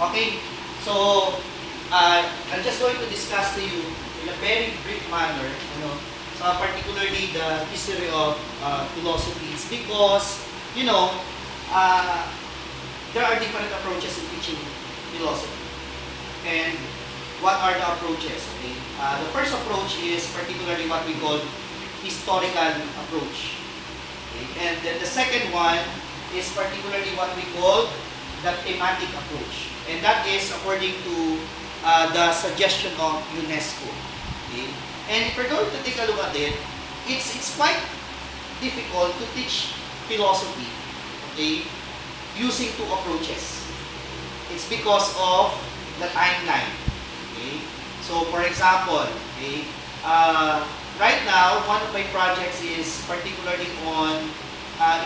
Okay? So, I'm just going to discuss to you in a very brief manner, particularly the history of philosophies, because, there are different approaches in teaching philosophy. And what are the approaches? Okay? The first approach is particularly what we call historical approach. Okay? And then the second one is particularly what we call the thematic approach. And that is according to the suggestion of UNESCO. Okay? And if we're going to take a look at it, it's quite difficult to teach philosophy, okay, using two approaches. It's because of the timeline. Okay? So, for example, okay, right now, one of my projects is particularly on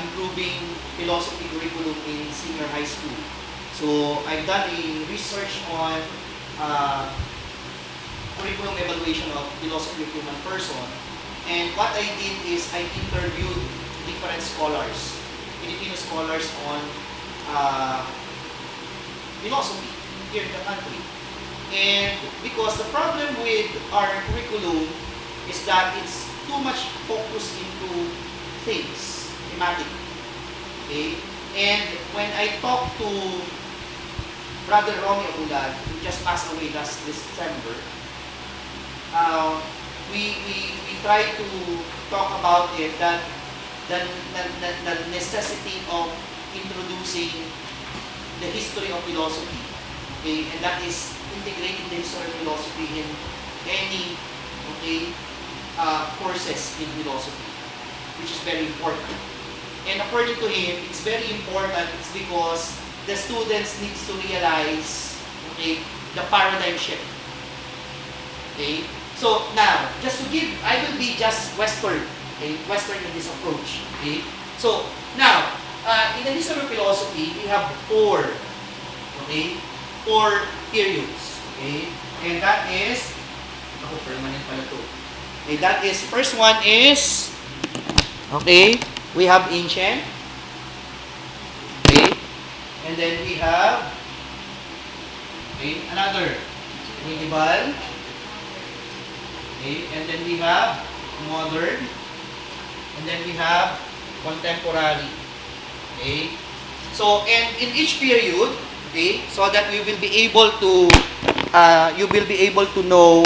improving philosophy curriculum in senior high school. So, I've done a research on curriculum evaluation of philosophy of human person. And what I did is I interviewed different scholars, Filipino scholars on philosophy here in the country. And because the problem with our curriculum is that it's too much focused into things, thematic. Okay? And when I talked to Brother Romy Abulad, who just passed away last December, we tried to talk about it, that the necessity of introducing the history of philosophy, okay, and that is integrating the history of philosophy in any, okay, courses in philosophy, which is very important. And according to him, it's very important. It's because the students needs to realize, okay, the paradigm shift. Okay. So now, just to give, I will be just Western, okay, Western in this approach. Okay. So now, in the history of philosophy, we have four periods. Okay, and that is, permanent pala to. Okay, that is, first one is, okay, we have ancient. Okay, and then we have, okay, another medieval. Okay, and then we have modern, and then we have contemporary. Okay, so and in each period, okay, so that we will be able to, you will be able to know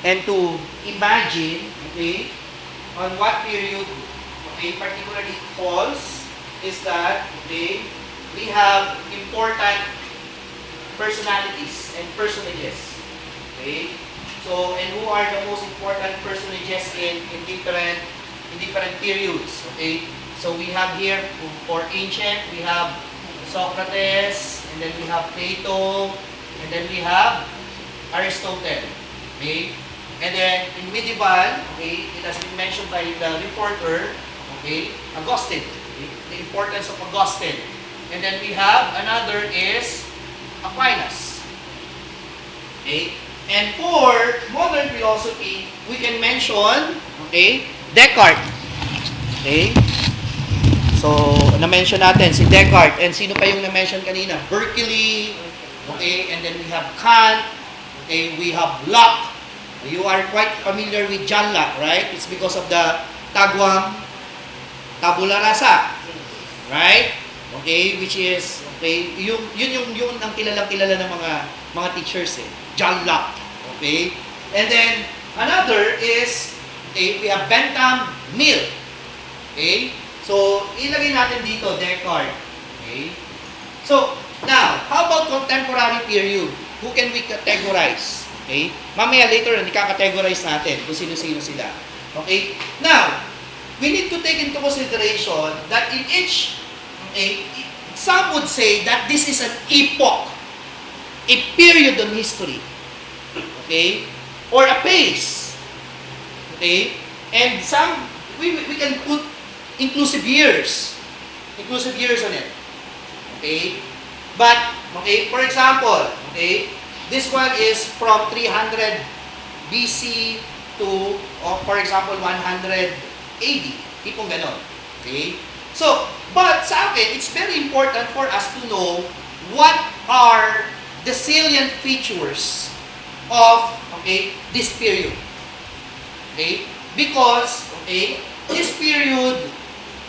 and to imagine, okay, on what period, okay, particularly falls, is that, okay, we have important personalities and personages. Okay. So, and who are the most important personages in different periods, okay? So, we have here, for ancient, we have Socrates, and then we have Plato, and then we have Aristotle, okay? And then, in medieval, okay, it has been mentioned by the reporter, okay, Augustine, okay? The importance of Augustine. And then we have, another is Aquinas, okay? And for modern philosophy, we can mention, okay, Descartes. Okay? So, na-mention natin si Descartes. And sino pa yung na-mention kanina? Berkeley. Okay? And then we have Kant. Okay? We have Locke. You are quite familiar with John Locke, right? It's because of the Tagwang Tabula Rasa. Right? Okay? Which is, okay, yun ang kilala ng mga teachers, eh. John Locke. Okay? And then, another is, okay, we have Bentham, Mill. Okay? So, ilagay natin dito, Descartes. Okay? So, now, how about contemporary period? Who can we categorize? Okay? Mamaya later, ika-categorize natin kung sino-sino sila. Okay? Now, we need to take into consideration that in each, okay, some would say that this is an epoch, a period in history. Okay? Or a phase. Okay? And some, we can put inclusive years. Inclusive years on it. Okay? But, okay, for example, okay, this one is from 300 BC to, for example, 100 AD. Tipong ganon. Okay? So, but sa akin, it's very important for us to know what are the salient features of, okay, this period. Okay? Because, okay, this period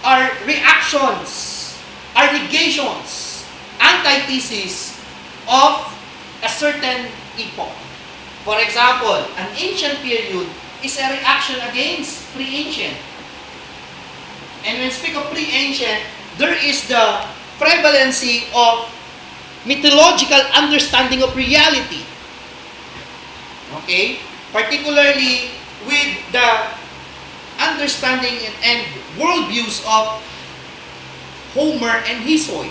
are reactions, are negations, antithesis of a certain epoch. For example, an ancient period is a reaction against pre-ancient. And when we speak of pre-ancient, there is the prevalency of mythological understanding of reality. Okay? Particularly with the understanding and worldviews of Homer and Hesiod.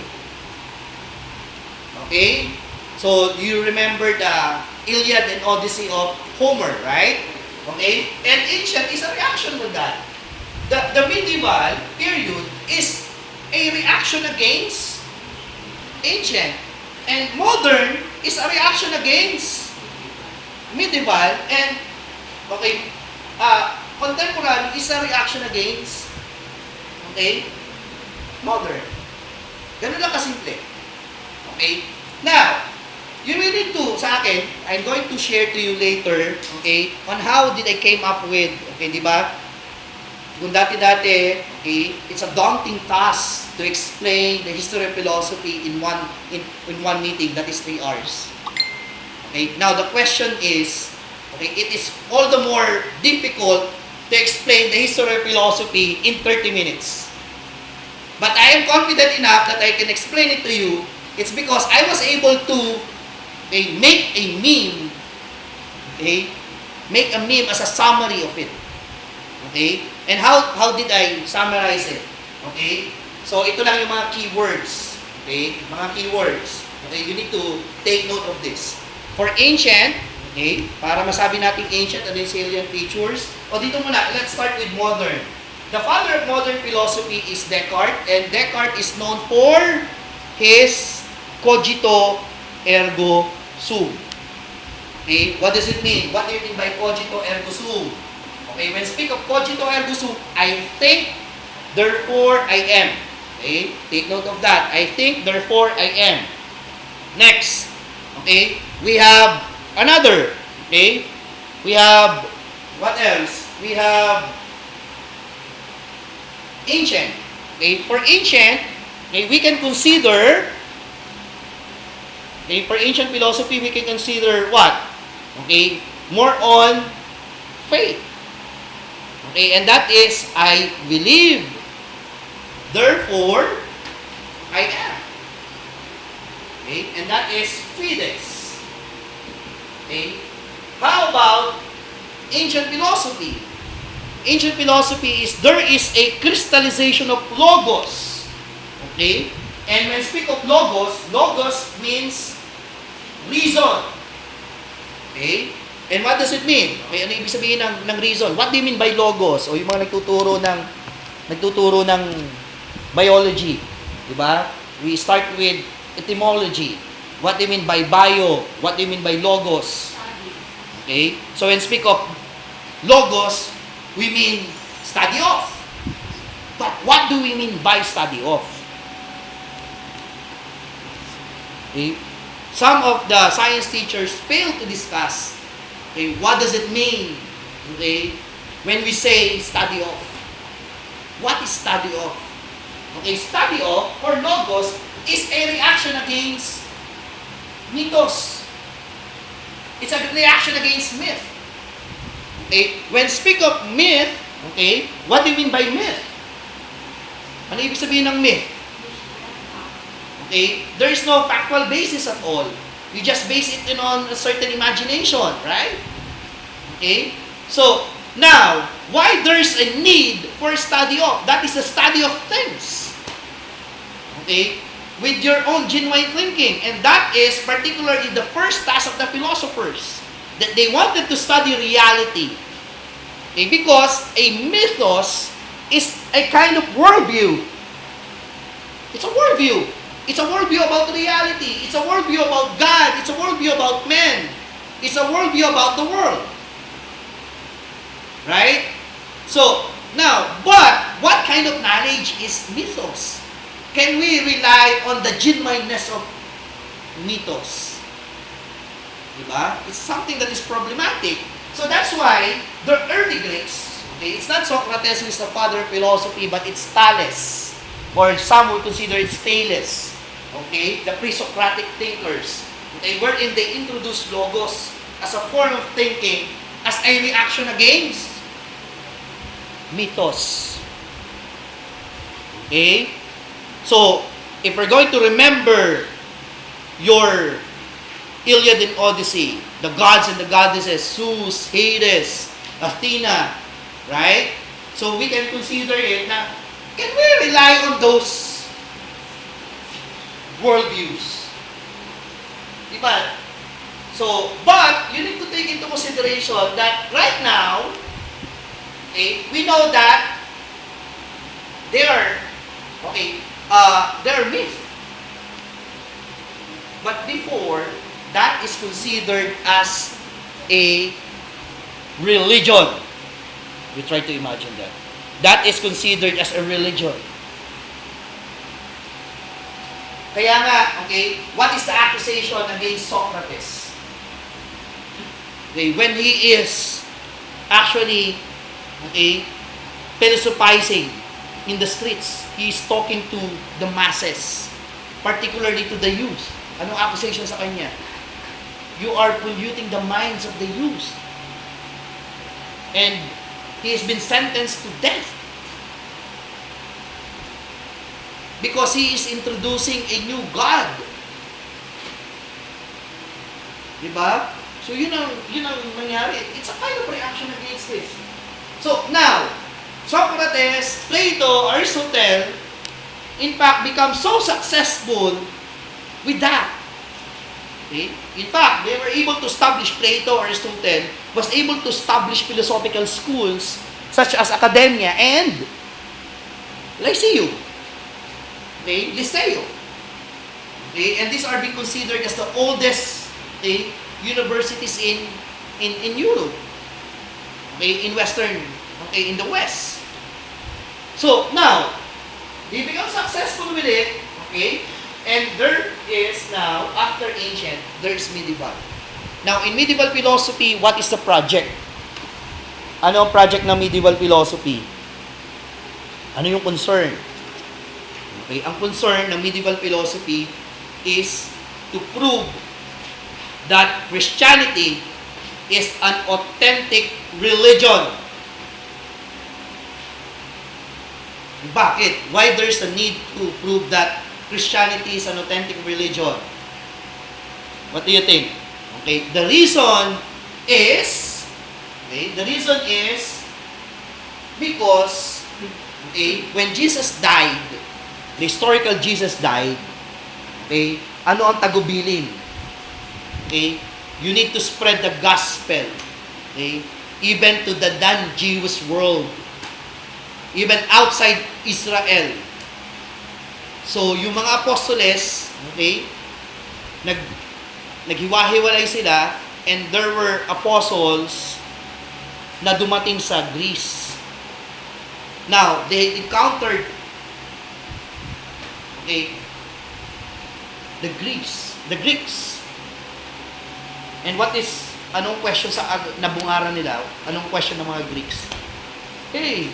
Okay? So, you remember the Iliad and Odyssey of Homer, right? Okay? And ancient is a reaction to that. The medieval period is a reaction against ancient. And modern is a reaction against medieval. And, okay, contemporary is a reaction against, okay, modern. Ganun lang kasimple. Okay? Now, you will need to, sa akin, I'm going to share to you later, okay, on how did I came up with, okay, di ba? Kung dati-dati, okay, it's a daunting task to explain the history of philosophy in one meeting, that is 3 hours. Okay, now the question is, okay, it is all the more difficult to explain the history of philosophy in 30 minutes. But I am confident enough that I can explain it to you. It's because I was able to make a meme, okay? Make a meme as a summary of it. Okay? And how did I summarize it? Okay? So, ito lang yung mga keywords. Okay? Mga keywords. Okay? You need to take note of this. For ancient, okay? Para masabi natin ancient, ano yung salient features? O dito muna, let's start with modern. The father of modern philosophy is Descartes, and Descartes is known for his cogito ergo sum. Okay, what does it mean? What do you mean by cogito ergo sum? Okay, when speak of cogito ergo sum, I think, therefore I am. Okay, take note of that. I think, therefore I am. Next, okay, we have another. Okay, we have, what else? We have ancient. Okay, for ancient, okay, we can consider, okay, for ancient philosophy, we can consider what? Okay, more on faith. Okay, and that is, I believe, therefore, I am. Okay, and that is fides. Okay, how about ancient philosophy? Ancient philosophy is, there is a crystallization of logos. Okay, and when we speak of logos, logos means reason. Okay? And what does it mean? Okay, ano ibig sabihin ng reason? What do you mean by logos? O yung mga nagtuturo ng biology, di ba? We start with etymology. What do you mean by bio? What do you mean by logos? Okay? So when speak of logos, we mean study of. But what do we mean by study of? Okay? Some of the science teachers fail to discuss, okay, what does it mean, okay, when we say study of. What is study of? Okay, study of, or logos, is a reaction against mythos. It's a reaction against myth. Okay, when speak of myth, okay, what do you mean by myth? Ano ibig sabihin ng myth? Okay, there is no factual basis at all. We just base it on a certain imagination, right? Okay, so now, why there is a need for study of? That is a study of things. Okay, with your own genuine thinking, and that is particularly the first task of the philosophers, that they wanted to study reality. Okay, because a mythos is a kind of worldview. It's a worldview. It's a worldview about reality. It's a worldview about God. It's a worldview about men. It's a worldview about the world. Right? So, now, but what kind of knowledge is mythos? Can we rely on the genuineness of mythos? Diba? It's something that is problematic. So that's why the early Greeks, okay, it's not Socrates who is the father of philosophy, but it's Thales, or some would consider it Thales, okay, the Pre-Socratic Thinkers, okay, wherein they introduced logos as a form of thinking, as a reaction against mythos. Okay? So, if we're going to remember your Iliad and Odyssey, the gods and the goddesses, Zeus, Hades, Athena, right? So we can consider it na, can we rely on those worldviews? Diba? So, but you need to take into consideration that right now, okay, we know that they are myth. But before, that is considered as a religion. You try to imagine that. That is considered as a religion. Kaya nga, okay, what is the accusation against Socrates? Okay, when he is actually, okay, philosophizing in the streets, he is talking to the masses, particularly to the youth. Anong accusation sa kanya? You are polluting the minds of the youth. And he has been sentenced to death because he is introducing a new God. Diba? So yun ang nangyari. It's a kind of reaction against this. So now, Socrates, Plato, Aristotle, in fact, become so successful with that. Okay? In fact, they were able to establish, Plato, Aristotle, was able to establish philosophical schools such as Academia and Lyceum. Okay? Liceo. Okay? And these are being considered as the oldest, okay, universities in Europe. Okay? In Western, okay, in the West. So, now, they become successful with it, okay? And there is now, after ancient, there is medieval. Now, in medieval philosophy, what is the project? Ano ang project ng medieval philosophy? Ano yung concern? Okay, ang concern ng medieval philosophy is to prove that Christianity is an authentic religion. Bakit? Why there's a need to prove that Christianity is an authentic religion? What do you think? Okay, the reason is because, okay, when Jesus died, the historical Jesus died, okay, ano ang tagubilin? Okay, you need to spread the gospel, okay, even to the non-Jewish world, even outside Israel. So, yung mga apostoles, okay, naghiwa-hiwalay sila, and there were apostles na dumating sa Greece. Now, they encountered, okay, the Greeks. And anong question sa nabungaran nila? Anong question ng mga Greeks? Hey,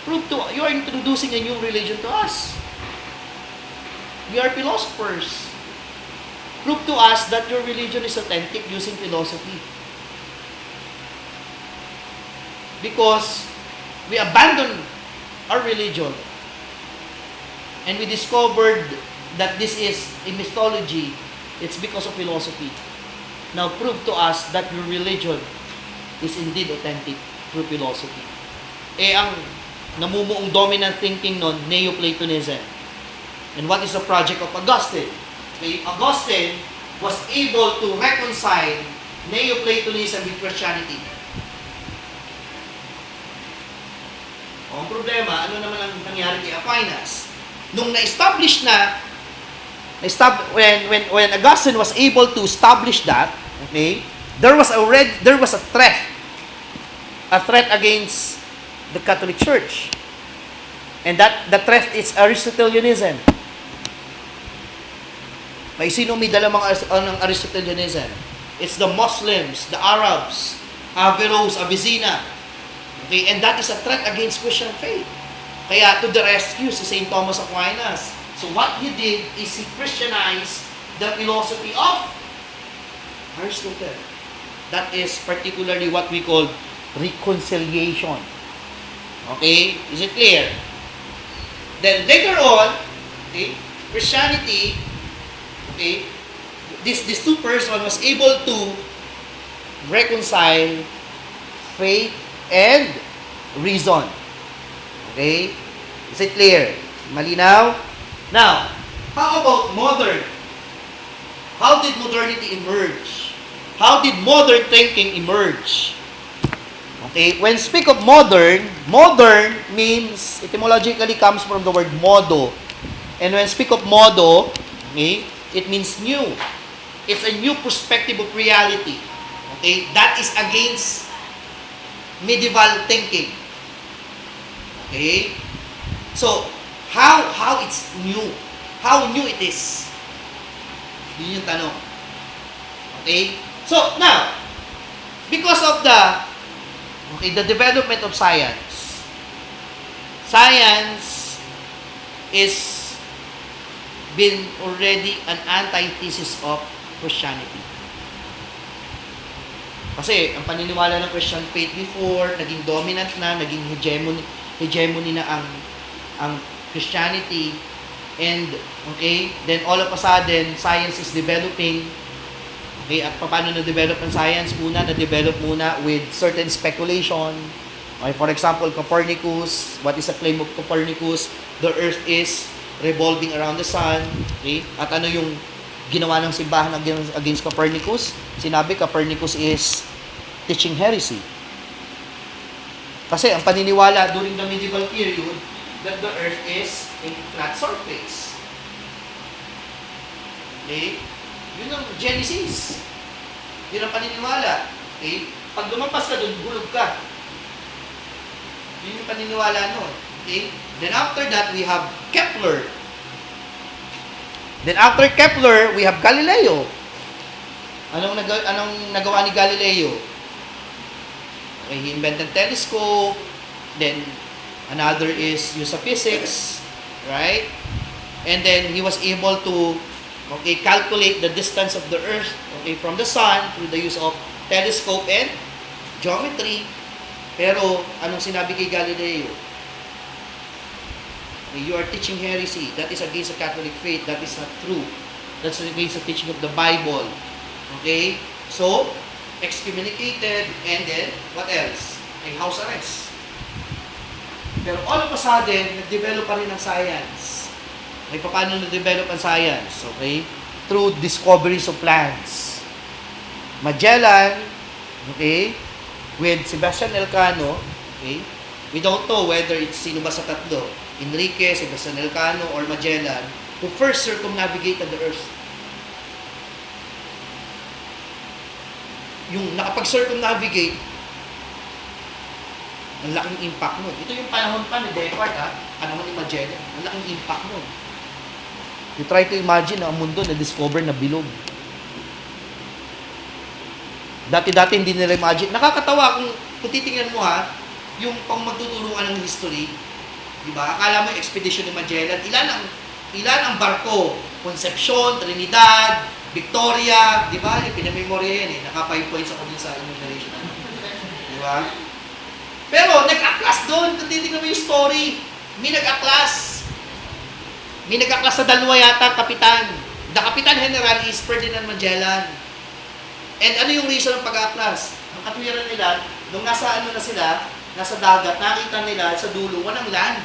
you are introducing a new religion to us. We are philosophers. Prove to us that your religion is authentic using philosophy. Because we abandoned our religion and we discovered that this is a mythology. It's because of philosophy. Now prove to us that your religion is indeed authentic through philosophy. Ang namumuong dominant thinking nun, Neoplatonism. And what is the project of Augustine? Okay, Augustine was able to reconcile Neoplatonism with Christianity. Ang problema, ano naman ang nangyari kay Aquinas? Nung na-establish when Augustine was able to establish that, okay, there was a threat against the Catholic Church. And the threat is Aristotelianism. May sino may dala ng Aristotelianism? It's the Muslims, the Arabs, Averroes, Avicenna. Okay, and that is a threat against Christian faith. Kaya to the rescue si St. Thomas Aquinas. So what he did is he Christianized the philosophy of Aristotle. That is particularly what we call reconciliation. Okay? Is it clear? Then later on, okay, Christianity, okay, this two person was able to reconcile faith and reason. Okay? Is it clear? Malinaw? Now, how about modern? How did modernity emerge? How did modern thinking emerge? Okay, when speak of modern, modern means, etymologically comes from the word modo. And when speak of modo, okay, it means new. It's a new perspective of reality. Okay, that is against medieval thinking. Okay? So, how it's new? How new it is? Yun yung tanong. Okay? So, now, because of the development of science, science is been already an antithesis of Christianity. Kasi, ang paniniwala ng Christian faith before, naging dominant na, naging hegemony na ang Christianity, and, okay, then all of a sudden, science is developing. Okay, at paano na-develop ang science? Na-develop muna with certain speculation. Okay, for example, Copernicus, what is the claim of Copernicus? The earth is revolving around the sun. Okay, at ano yung ginawa ng simbahan against Copernicus? Sinabi, Copernicus is teaching heresy. Kasi ang paniniwala during the medieval period that the earth is a flat surface. Okay? Yun ang Genesis. Yun ang paniniwala. Okay? Pag lumampas ka doon, hulog ka. Yun yung paniniwala nun. Okay? Then after that, we have Kepler. Then after Kepler, we have Galileo. Anong nagawa ni Galileo? Okay, he invented telescope. Then another is use of physics, right? And then he was able to calculate the distance of the earth, okay, from the sun through the use of telescope and geometry. Pero anong sinabi kay Galileo? You are teaching heresy. That is against the Catholic faith. That is not true. That's against the teaching of the Bible. Okay? So, excommunicated, and then, what else? May house arrest. Pero all of a sudden, nag-develop pa rin ang science. May paano na-develop ang science? Okay? Through discoveries of plants. Magellan, okay, with Sebastian Elcano, okay, we don't know whether it's sino ba sa tatlo, Enrique, Sebastian Elcano, or Magellan, who first circumnavigated the earth. Yung nakapag-circumnavigate, ang laking impact nun. Ito yung panahon pa ni Descartes, panahon ni Magellan. Ang laking impact nun. You try to imagine na ang mundo na-discover na bilog. Dati-dati hindi nila imagine. Nakakatawa kung titingnan mo yung pang magtutulungan ng history, di ba? Akala mo yung expedition ni Magellan, ilan ang barko? Concepcion, Trinidad, Victoria, di ba? Pinamemorya yan Naka 5 points ako din sa enumeration. Di ba? Pero nag-aklas doon, kung titingnan mo yung story, may nag-aklas sa dalawa yata, kapitan. The Kapitan General is Ferdinand Magellan. And ano yung reason ng pag-aklas? Ang katwiran nila, nung nasa nasa dagat, nakita nila sa dulo, walang land.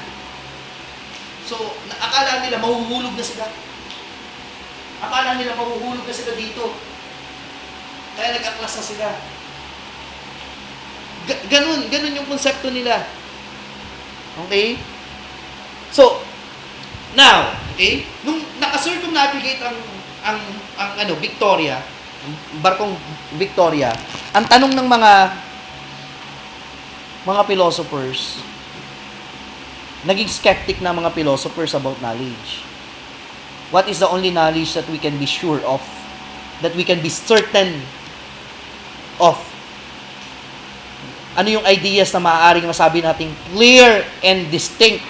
So, akala nila mahuhulog na sila. Akala nila mahuhulog na sila dito. Kaya nag-aklas na sila. Ganun yung konsepto nila. Okay? So, now, okay, nung naka-circumnavigate ang Victoria, ang barkong Victoria, ang tanong ng mga philosophers, naging skeptic na mga philosophers about knowledge. What is the only knowledge that we can be sure of? That we can be certain of. Ano yung ideas na maaaring masabi nating clear and distinct?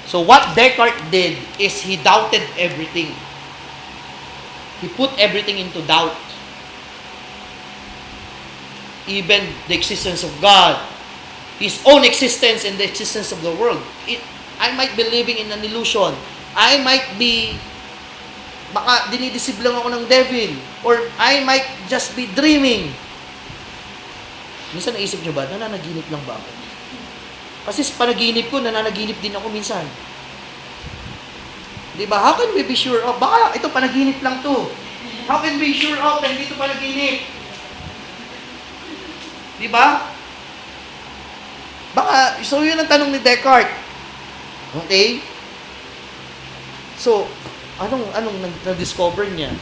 So what Descartes did is he doubted everything. He put everything into doubt. Even the existence of God, his own existence and the existence of the world. I might be living in an illusion. I might be, baka dinideceive lang ako ng devil. Or I might just be dreaming. Minsan naisip nyo ba, nananaginip lang ba ako? Kasi sa panaginip ko, nananaginip din ako minsan. Diba? How can we be sure of? Baka ito panaginip lang to. How can we be sure of na hindi ito panaginip? Diba? Baka, so yun ang tanong ni Descartes. Okay? So, anong na-discover niya?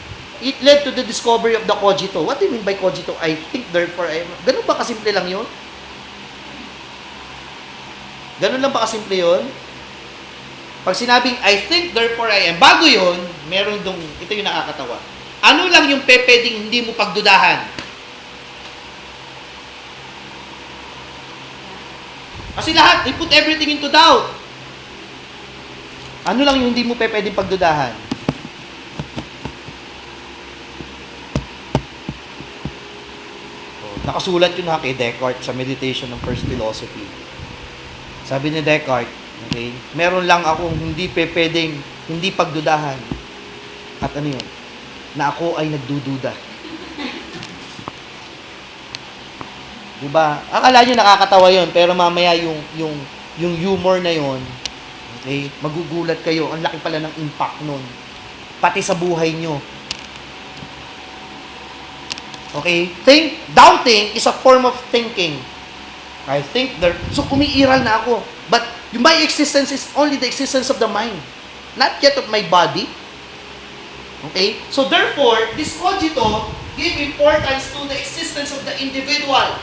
It led to the discovery of the cogito. What do you mean by cogito? I think, therefore I am. Ganun ba kasimple lang yun? Ganun lang ba kasimple yun? Pag sinabing, I think, therefore I am, bago yun, meron ito yung nakakatawa. Ano lang yung pwedeng hindi mo pagdudahan? Kasi lahat, they put everything into doubt. Ano lang yung hindi mo pwedeng pagdudahan? Nakasulat yun kay Descartes sa Meditation ng First Philosophy. Sabi ni Descartes, okay, meron lang akong hindi pwedeng hindi pagdudahan. At ano yun? Na ako ay nagdududa. Diba? Akala nyo nakakatawa yun, pero mamaya yung humor na yun, okay, magugulat kayo. Ang laki pala ng impact nun. Pati sa buhay nyo. Okay? Doubting is a form of thinking. I think so umiiral na ako. But my existence is only the existence of the mind. Not yet of my body. Okay? So therefore, this cogito give importance to the existence of the individual.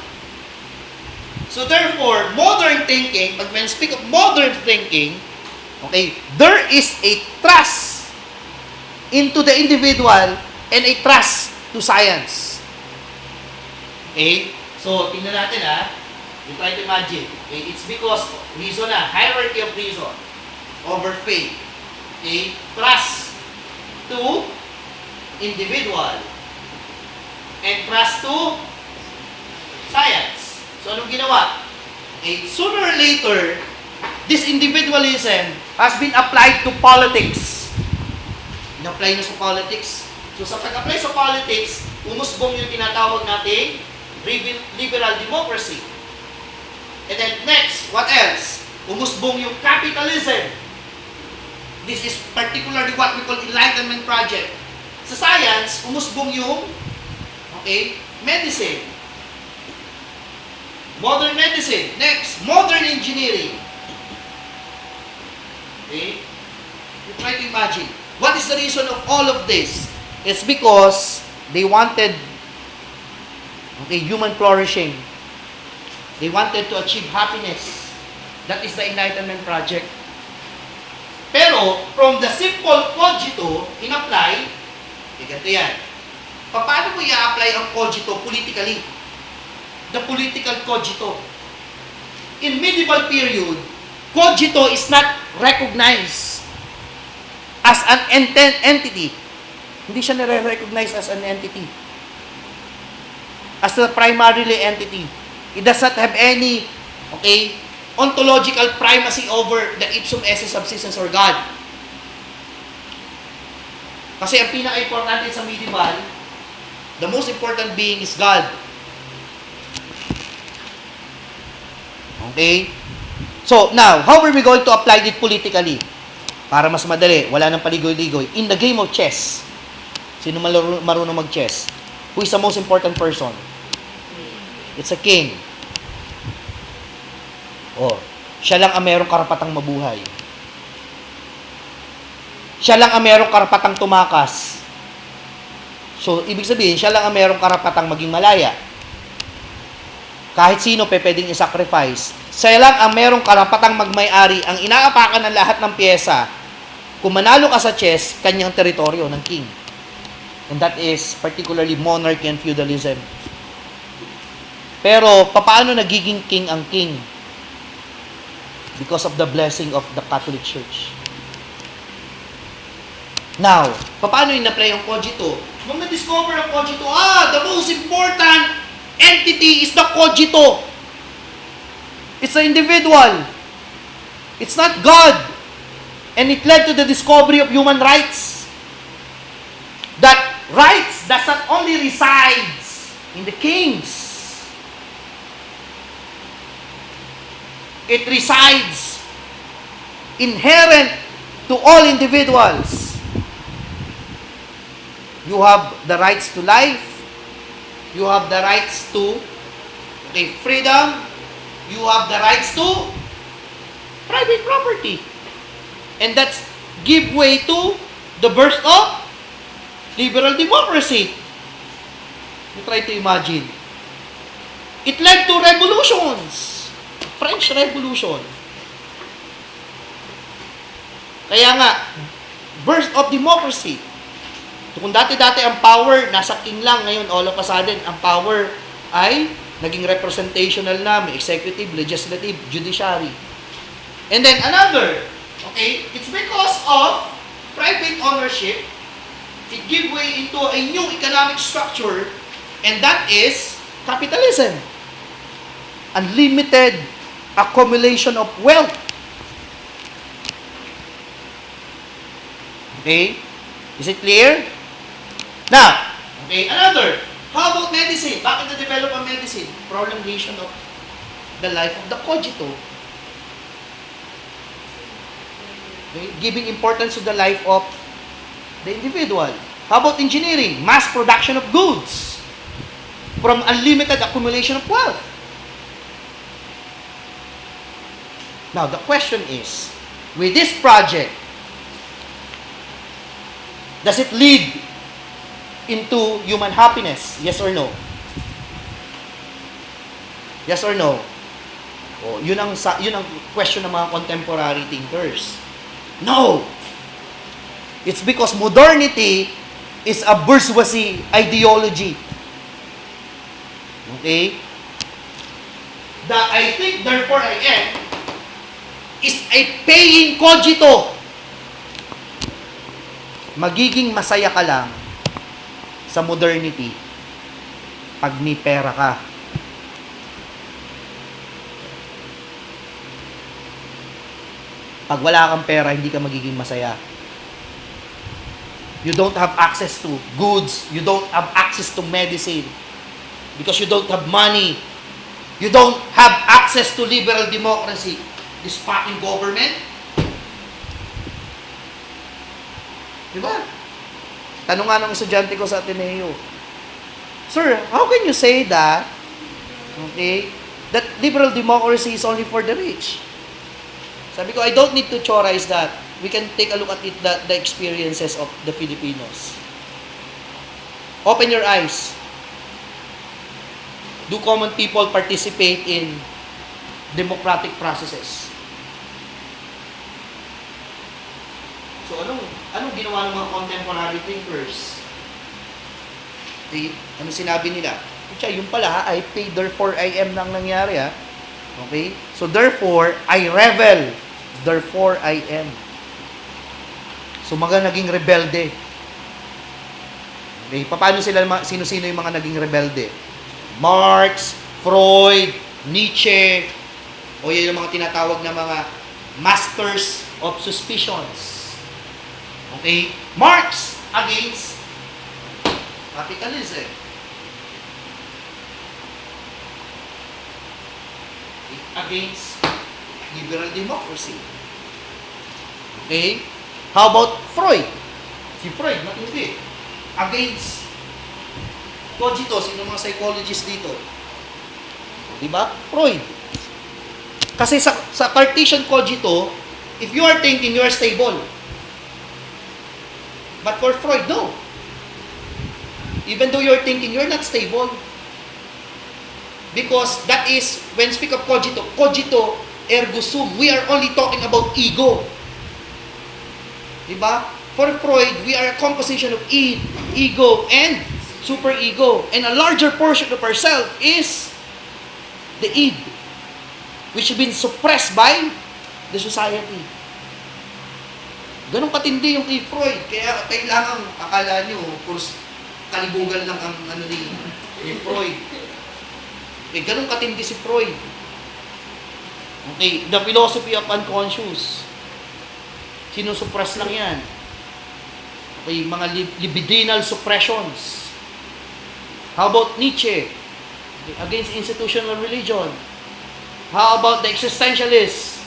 So therefore, modern thinking, pag when speak of modern thinking, okay, there is a trust into the individual and a trust to science. Okay? So, tingnan natin You try to imagine. Okay? It's because reason hierarchy of reason over faith. Okay? Trust to individual and trust to science. So, anong ginawa? Okay? Sooner or later, this individualism has been applied to politics. In-apply na sa politics. So, sa pag-apply sa politics, umusbong yung tinatawag nating liberal democracy. And then next, what else? Umusbong yung capitalism. This is particularly what we call Enlightenment project. Sa science, umusbong yung medicine. Modern medicine. Next, modern engineering. Okay? You try to imagine. What is the reason of all of this? It's because they wanted human flourishing. They wanted to achieve happiness. That is the Enlightenment project. Pero, from the simple cogito, in-apply, ganito yan. Paano mo i-apply ang cogito politically? The political cogito. In medieval period, cogito is not recognized as an entity. Hindi siya nare-recognize as an entity. As a primarily entity. It does not have any, ontological primacy over the ipsum esse subsistence or God. Kasi ang pinaka-importante sa medieval, the most important being is God. Okay? So, now, how are we going to apply it politically? Para mas madali, wala nang paligoy-ligoy. In the game of chess, sino marunong mag-chess? Who is the most important person? It's a king. Siya lang ang merong karapatang mabuhay. Siya lang ang merong karapatang tumakas. So, ibig sabihin, siya lang ang merong karapatang maging malaya. Kahit sino pwedeng i-sacrifice. Siya lang ang merong karapatang magmay-ari. Ang inaapakan ng lahat ng pyesa, kung manalo ka sa chess, kanyang teritoryo ng king. And that is particularly monarchy and feudalism. Pero, paano nagiging king ang king? Because of the blessing of the Catholic Church. Now, paano in-apply ang cogito? Nung na-discover ang cogito, the most important entity is the cogito. It's an individual. It's not God. And it led to the discovery of human rights. That rights does not only resides in the kings. It resides inherent to all individuals. You have the rights to life. You have the rights to freedom. You have the rights to private property. And that's give way to the birth of liberal democracy. You try to imagine. It led to revolutions. French Revolution. Kaya nga, birth of democracy. So, kung dati-dati ang power, nasa king lang, ngayon all of a sudden, ang power ay naging representational na, may executive, legislative, judiciary. And then another, it's because of private ownership, it give way into a new economic structure, and that is capitalism. Unlimited accumulation of wealth. Okay? Is it clear? Now, another. How about medicine? Bakit na-develop ang medicine? Prolongation of the life of the cogito. Okay? Giving importance to the life of the individual. How about engineering? Mass production of goods from unlimited accumulation of wealth. Now, the question is, with this project, does it lead into human happiness? Yes or no? Yes or no? Oh, yun ang question ng mga contemporary thinkers. No! It's because modernity is a bourgeoisie ideology. Okay? The I think, therefore I am is a paying cogito. Magiging masaya ka lang sa modernity pag may pera ka. Pag wala kang pera, hindi ka magiging masaya. You don't have access to goods. You don't have access to medicine. Because you don't have money. You don't have access to liberal democracy. This fucking government. Diba? Tanong nga ng estudyante ko sa Ateneo, Sir, how can you say that, that liberal democracy is only for the rich? Sabi ko, I don't need to theorize that. We can take a look at it, the experiences of the Filipinos. Open your eyes. Do common people participate in democratic processes? So, anong ginawa ng mga contemporary thinkers? Ano sinabi nila? Yung pala, I pay, therefore I am nang nangyari, ha? Okay? So, therefore, I revel. Therefore, I am. So, mga naging rebelde. Okay? Paano sila, sino-sino yung mga naging rebelde? Marx, Freud, Nietzsche, o yan yung mga tinatawag na mga masters of suspicions. Okay? Marx against capitalism. Against liberal democracy. Okay? How about Freud? Si Freud, matindi. Against cogito, sino mga psychologists dito? Diba? Freud. Kasi sa Cartesian cogito, if you are thinking, you are stable. But for Freud, no. Even though you're thinking, you're not stable. Because that is, when speak of cogito, cogito ergo sum. We are only talking about ego. Diba? For Freud, we are a composition of id, ego, and superego. And a larger portion of ourself is the id, which has been suppressed by the society. Ganun katindi yung kay Freud. Kaya kailangan, akala nyo, course, kalibugan lang ang ni Freud. Eh, ganun katindi si Freud. Okay, the philosophy of unconscious. Sinusuppress lang yan. Okay, mga libidinal suppressions. How about Nietzsche? Okay, against institutional religion. How about the existentialists?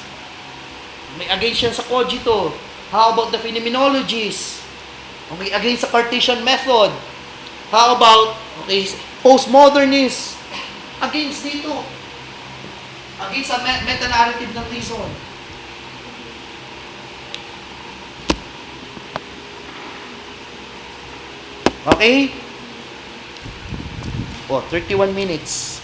May against yan sa cogito. How about the phenomenologists? Okay, against the Cartesian method. How about postmodernists? Against dito. Against sa meta-narrative ng reason. Okay? 31 minutes.